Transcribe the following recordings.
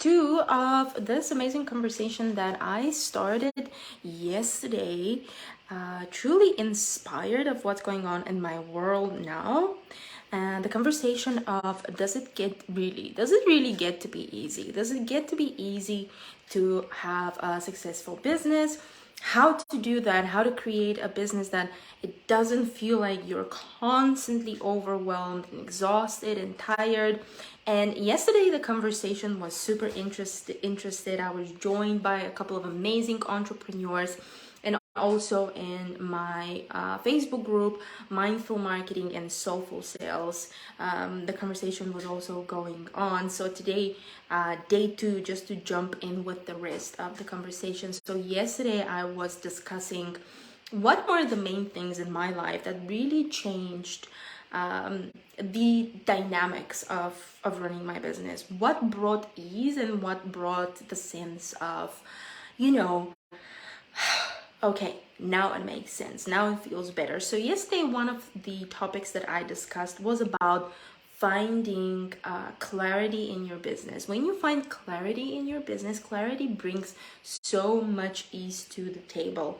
2 of this amazing conversation that I started yesterday. Truly inspired of what's going on in my world now. And the conversation of does it really get to be easy? Does it get to be easy to have a successful business? How to do that, how to create a business that it doesn't feel like you're constantly overwhelmed and exhausted and tired. And yesterday the conversation was super interested. I was joined by a couple of amazing entrepreneurs, and also in my Facebook group, Mindful Marketing and Soulful Sales. The conversation was also going on. So today, day 2, just to jump in with the rest of the conversation. So yesterday I was discussing what were the main things in my life that really changed the dynamics of running my business. What brought ease and what brought the sense of, okay, now it makes sense. Now it feels better. So yesterday, one of the topics that I discussed was about finding clarity in your business. When you find clarity in your business, clarity brings so much ease to the table.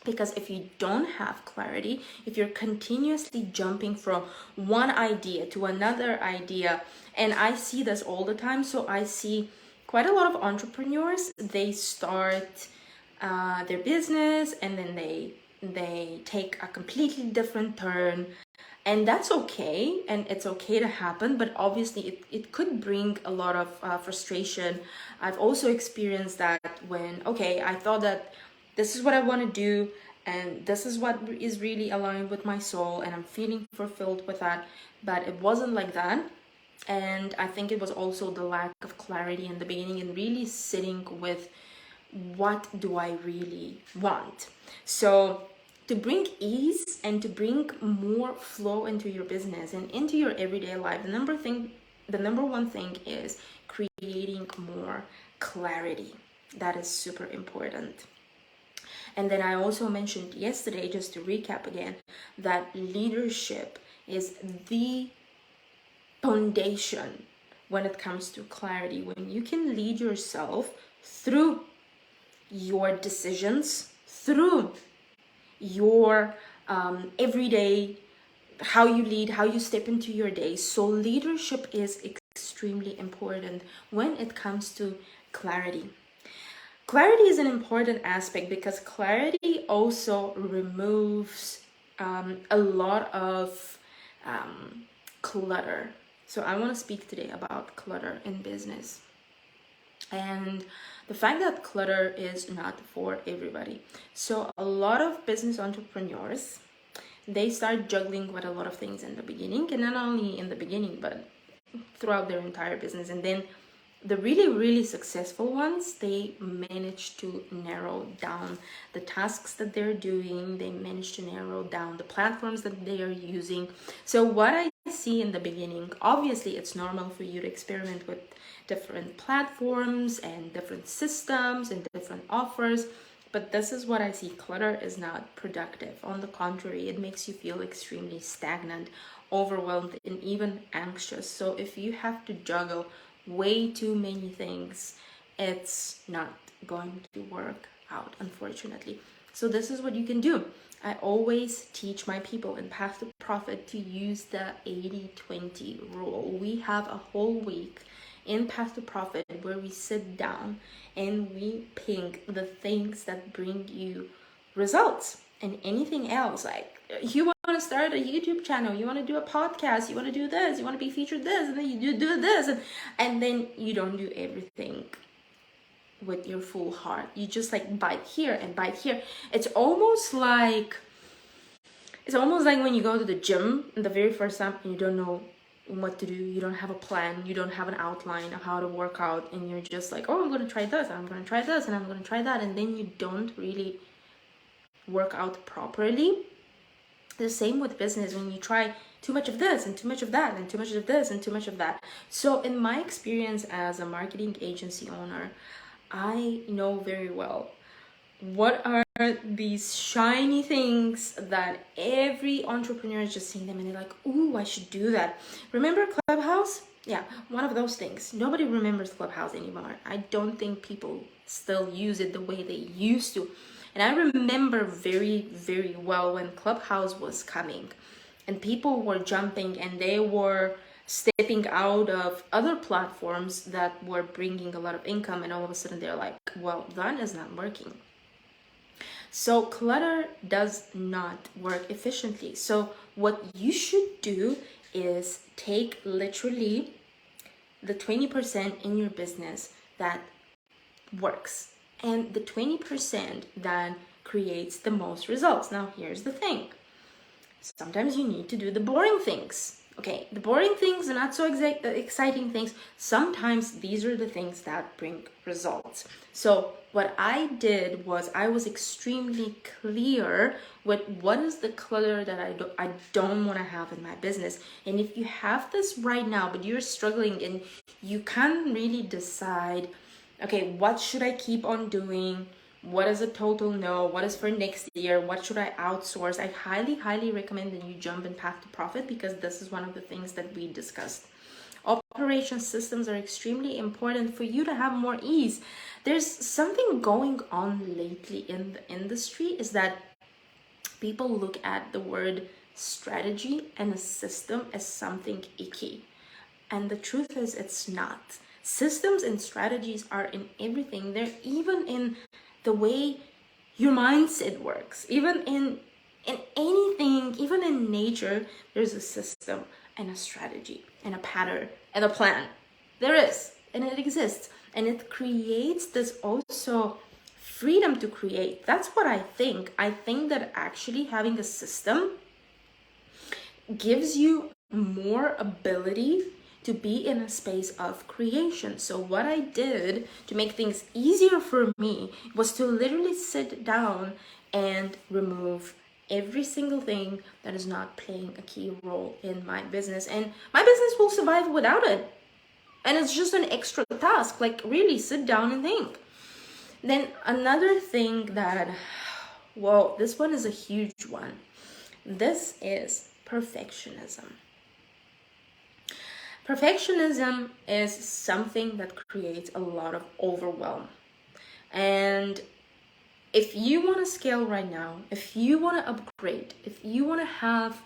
Because if you don't have clarity, if you're continuously jumping from one idea to another idea, and I see this all the time, so I see quite a lot of entrepreneurs, they start their business and then they take a completely different turn, and that's okay, and it's okay to happen, but obviously it could bring a lot of frustration. I've also experienced that when, okay, I thought that this is what I want to do and this is what is really aligned with my soul and I'm feeling fulfilled with that, but it wasn't like that. And I think it was also the lack of clarity in the beginning and really sitting with what do I really want. So to bring ease and to bring more flow into your business and into your everyday life, the number one thing is creating more clarity. That is super important. And then I also mentioned yesterday, just to recap again, that leadership is the foundation when it comes to clarity. When you can lead yourself through your decisions, through your everyday, how you lead, how you step into your day. So leadership is extremely important when it comes to clarity. Clarity is an important aspect because clarity also removes a lot of clutter. So I want to speak today about clutter in business and the fact that clutter is not for everybody. So a lot of business entrepreneurs, they start juggling with a lot of things in the beginning, and not only in the beginning but throughout their entire business. And then the really successful ones, they manage to narrow down the tasks that they're doing. They manage to narrow down the platforms that they are using. So what I see in the beginning, obviously it's normal for you to experiment with different platforms and different systems and different offers, but this is what I see. Clutter is not productive. On the contrary, it makes you feel extremely stagnant, overwhelmed, and even anxious. So if you have to juggle way too many things, it's not going to work out, unfortunately. So this is what you can do. I always teach my people in Path to Profit to use the 80-20 rule. We have a whole week in Path to Profit where we sit down and we pick the things that bring you results. And anything else, like you want to start a YouTube channel, you want to do a podcast, you want to do this, you want to be featured this, and then you do this, and then you don't do everything with your full heart. You just like bite here and bite here. It's almost like when you go to the gym the very first time and you don't know what to do, you don't have a plan, you don't have an outline of how to work out, and you're just like, oh, I'm going to try this, I'm going to try this, and I'm going to try that, and then you don't really work out properly. The same with business, when you try too much of this and too much of that and too much of this and too much of that. So in my experience as a marketing agency owner, I know very well what are these shiny things that every entrepreneur is just seeing them and they're like, ooh, I should do that. Remember Clubhouse? Yeah, one of those things. Nobody remembers Clubhouse anymore. I don't think people still use it the way they used to. And I remember very, very well when Clubhouse was coming and people were jumping and they were stepping out of other platforms that were bringing a lot of income, and all of a sudden they're like, well, that is not working. So clutter does not work efficiently. So what you should do is take literally the 20% in your business that works and the 20% that creates the most results. Now, here's the thing. Sometimes you need to do the boring things. Okay, the boring things, the not so exciting things, sometimes these are the things that bring results. So what I did was I was extremely clear with what is the clutter that I don't want to have in my business. And if you have this right now, but you're struggling and you can't really decide, okay, what should I keep on doing? What is a total no? What is for next year? What should I outsource? I highly, highly recommend that you jump in Path to Profit, because this is one of the things that we discussed. Operation systems are extremely important for you to have more ease. There's something going on lately in the industry is that people look at the word strategy and a system as something icky. And the truth is, it's not. Systems and strategies are in everything. They're even in the way your mindset works. Even in anything, even in nature, there's a system and a strategy and a pattern and a plan. There is, and it exists. And it creates this also freedom to create. That's what I think. I think that actually having a system gives you more ability to be in a space of creation. So what I did to make things easier for me was to literally sit down and remove every single thing that is not playing a key role in my business. And my business will survive without it. And it's just an extra task. Like, really sit down and think. Then another thing that, whoa, this one is a huge one. This is perfectionism. Perfectionism is something that creates a lot of overwhelm. And if you want to scale right now, if you want to upgrade, if you want to have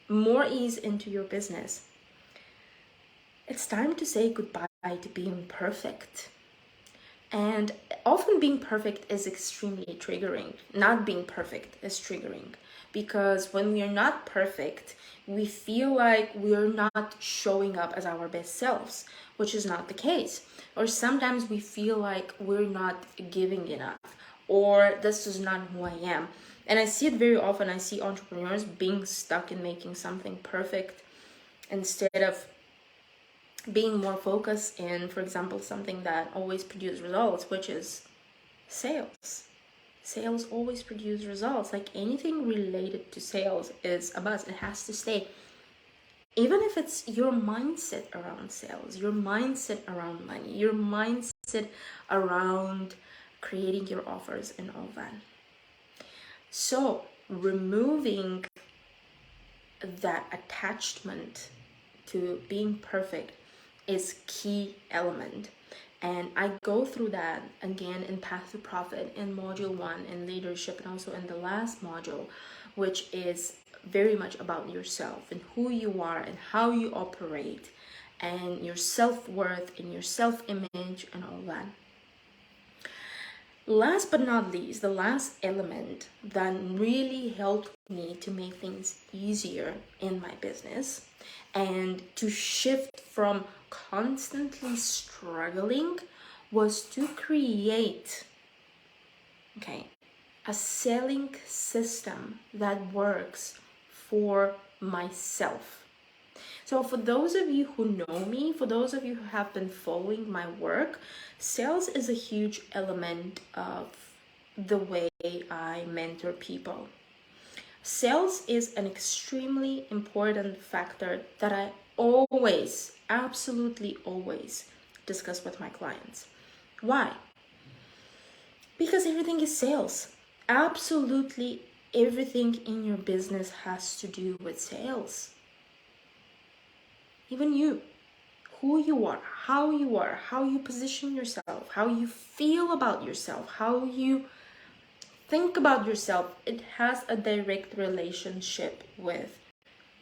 more ease into your business, it's time to say goodbye to being perfect. And often being perfect is extremely triggering. Not being perfect is triggering, because when we are not perfect, we feel like we're not showing up as our best selves, which is not the case. Or sometimes we feel like we're not giving enough, or this is not who I am. And I see it very often. I see entrepreneurs being stuck in making something perfect instead of being more focused in, for example, something that always produces results, which is sales. Sales always produce results. Like, anything related to sales is a buzz. It has to stay. Even if it's your mindset around sales, your mindset around money, your mindset around creating your offers and all that. So removing that attachment to being perfect is key element. And I go through that again in Path to Profit, in module 1, in leadership, and also in the last module, which is very much about yourself and who you are and how you operate and your self-worth and your self-image and all that. Last but not least, the last element that really helped me to make things easier in my business and to shift from constantly struggling was to create, a selling system that works for myself. So for those of you who know me, for those of you who have been following my work, sales is a huge element of the way I mentor people. Sales is an extremely important factor that I always, absolutely always discuss with my clients. Why? Because everything is sales. Absolutely everything in your business has to do with sales. Even you. who you are, how you position yourself, how you feel about yourself, how you think about yourself, it has a direct relationship with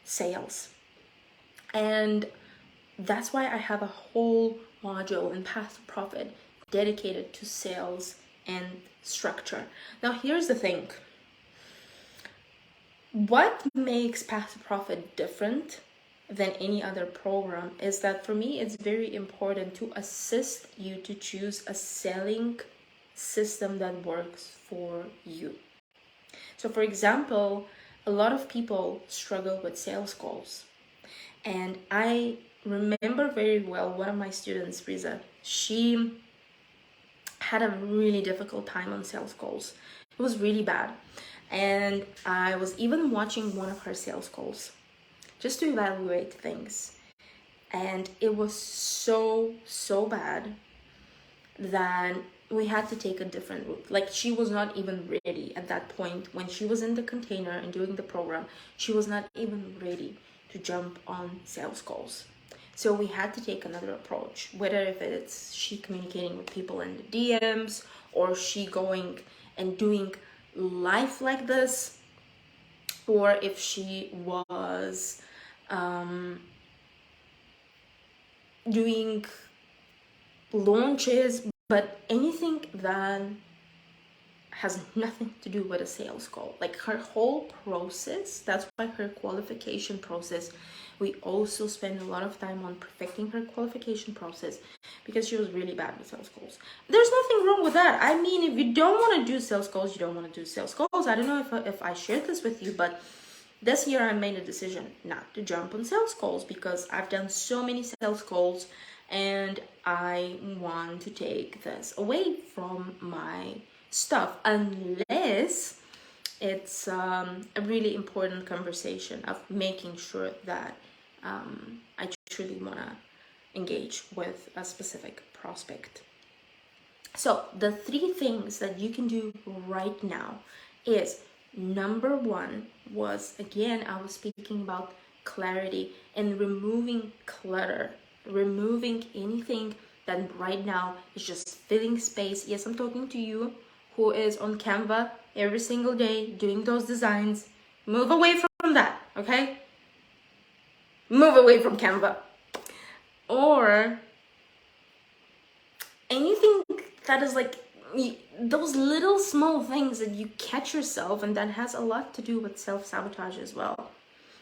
sales. And that's why I have a whole module in Path to Profit dedicated to sales and structure. Now, here's the thing. What makes Path to Profit different than any other program is that for me, it's very important to assist you to choose a selling system that works for you. So for example, a lot of people struggle with sales goals. And I remember very well one of my students, Riza, she had a really difficult time on sales goals. It was really bad. And I was even watching one of her sales goals just to evaluate things. And it was so bad that we had to take a different route. Like, she was not even ready at that point. When she was in the container and doing the program, she was not even ready to jump on sales goals. So we had to take another approach, whether if it's she communicating with people in the DMs or she going and doing life like this, or if she was doing launches, but anything that has nothing to do with a sales goal. Like her whole process, that's why her qualification process, we also spend a lot of time on perfecting her qualification process, because she was really bad with sales goals. There's nothing wrong with that. I mean, if you don't want to do sales goals, you don't want to do sales goals. I don't know if I shared this with you, but this year I made a decision not to jump on sales goals because I've done so many sales goals and I want to take this away from my stuff, unless it's a really important conversation of making sure that I truly want to engage with a specific prospect. So the 3 things that you can do right now is, number 1 was, again, I was speaking about clarity and removing clutter, removing anything that right now is just filling space. Yes, I'm talking to you who is on Canva every single day doing those designs. Move away from that, okay? Move away from Canva. Or anything that is like those little small things that you catch yourself, and that has a lot to do with self-sabotage as well.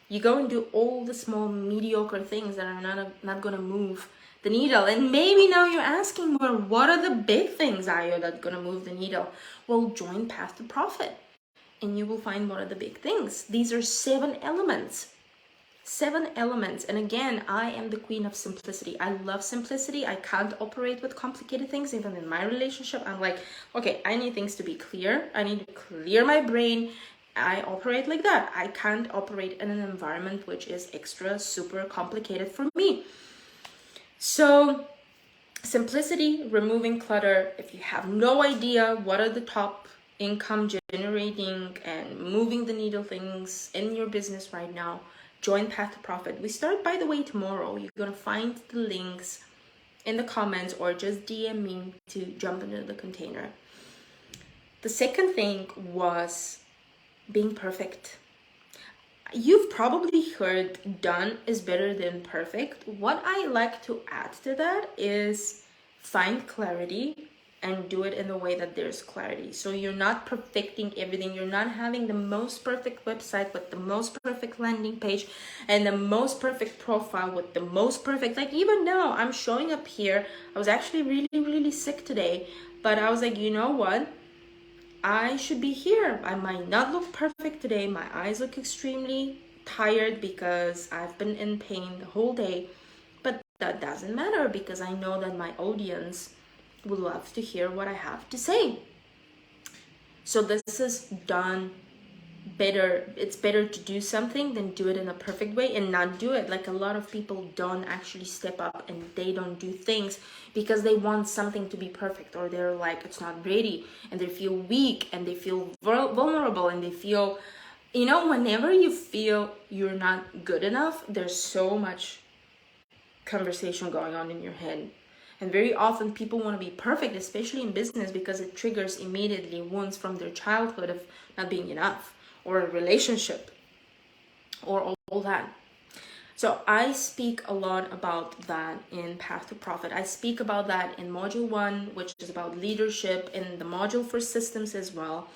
You go and do all the small mediocre things that are not gonna move the needle. And maybe now you're asking, well, what are the big things, Ayo, that's gonna move the needle? Well, join Path to Profit and you will find what are the big things. These are 7 elements. 7 elements. And again, I am the queen of simplicity. I love simplicity. I can't operate with complicated things. Even in my relationship, I'm like, okay, I need things to be clear. I need to clear my brain. I operate like that. I can't operate in an environment which is extra super complicated for me. So simplicity, removing clutter. If you have no idea what are the top income generating and moving the needle things in your business right now, join Path to Profit. We start, by the way, tomorrow. You're going to find the links in the comments or just DM me to jump into the container. The second thing was being perfect. You've probably heard done is better than perfect. What I like to add to that is find clarity and do it in a way that there's clarity. So you're not perfecting everything. You're not having the most perfect website with the most perfect landing page and the most perfect profile with the most perfect, like even now I'm showing up here. I was actually really sick today, but I was like, you know what? I should be here. I might not look perfect today. My eyes look extremely tired because I've been in pain the whole day. But that doesn't matter because I know that my audience would love to hear what I have to say. So this is done better. It's better to do something than do it in a perfect way and not do it. Like a lot of people don't actually step up and they don't do things because they want something to be perfect, or they're like, it's not ready, and they feel weak and they feel vulnerable and they feel, you know, whenever you feel you're not good enough, there's so much conversation going on in your head. And very often people want to be perfect, especially in business, because it triggers immediately wounds from their childhood of not being enough, or a relationship, or all that. So I speak a lot about that in Path to Profit. I speak about that in Module 1, which is about leadership, in the module for systems as well,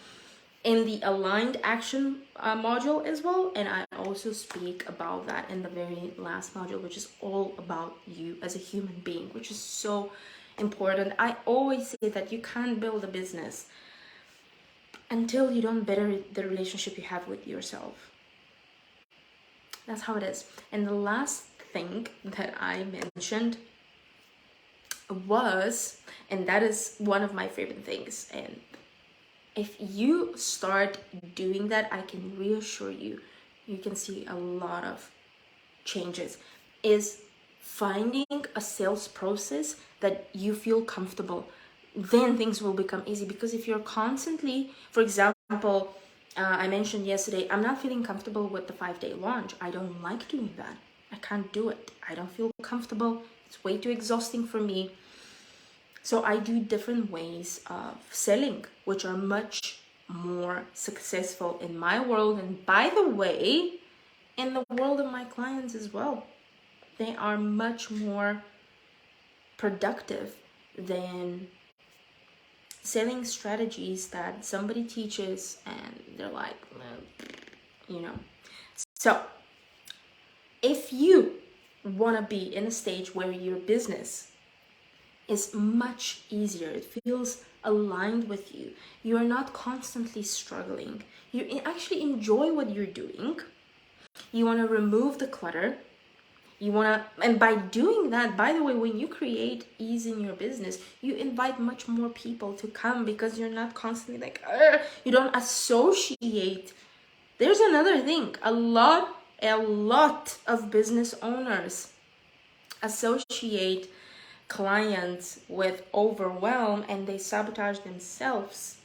in the aligned action module as well. And I also speak about that in the very last module, which is all about you as a human being, which is so important. I always say that you can't build a business until you don't better the relationship you have with yourself. That's how it is. And the last thing that I mentioned was, and that is one of my favorite things, and if you start doing that, I can reassure you, you can see a lot of changes, is finding a sales process that you feel comfortable. Then things will become easy. Because if you're constantly, for example, I mentioned yesterday, I'm not feeling comfortable with the 5-day launch. I don't like doing that. I can't do it. I don't feel comfortable. It's way too exhausting for me. So I do different ways of selling, which are much more successful in my world. And by the way, in the world of my clients as well. They are much more productive than selling strategies that somebody teaches and they're like, you know. So if you want to be in a stage where your business is much easier, it feels aligned with you, you are not constantly struggling, you actually enjoy what you're doing, you want to remove the clutter, you want to, and by doing that, by the way, when you create ease in your business, you invite much more people to come, because you're not constantly like, you don't associate. There's another thing, a lot of business owners associate clients with overwhelm, and they sabotage themselves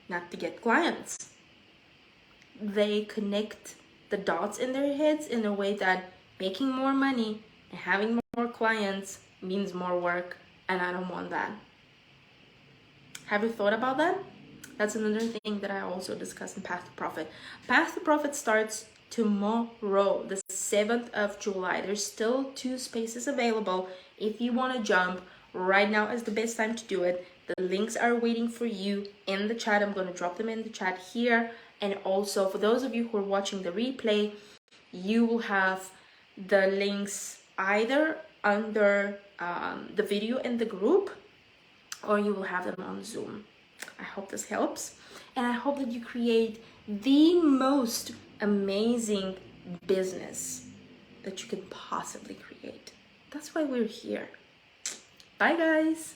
not to get clients. They connect the dots in their heads in a way that making more money and having more clients means more work, and I don't want that. Have you thought about that? That's another thing that I also discuss in Path to Profit. Path to Profit starts tomorrow, the 7th of July. There's still 2 spaces available. If you want to jump, right now is the best time to do it. The links are waiting for you in the chat. I'm going to drop them in the chat here. And also, for those of you who are watching the replay, you will have the links either under the video in the group, or you will have them on Zoom. I hope this helps, and I hope that you create the most amazing business that you can possibly create. That's why we're here. Bye, guys.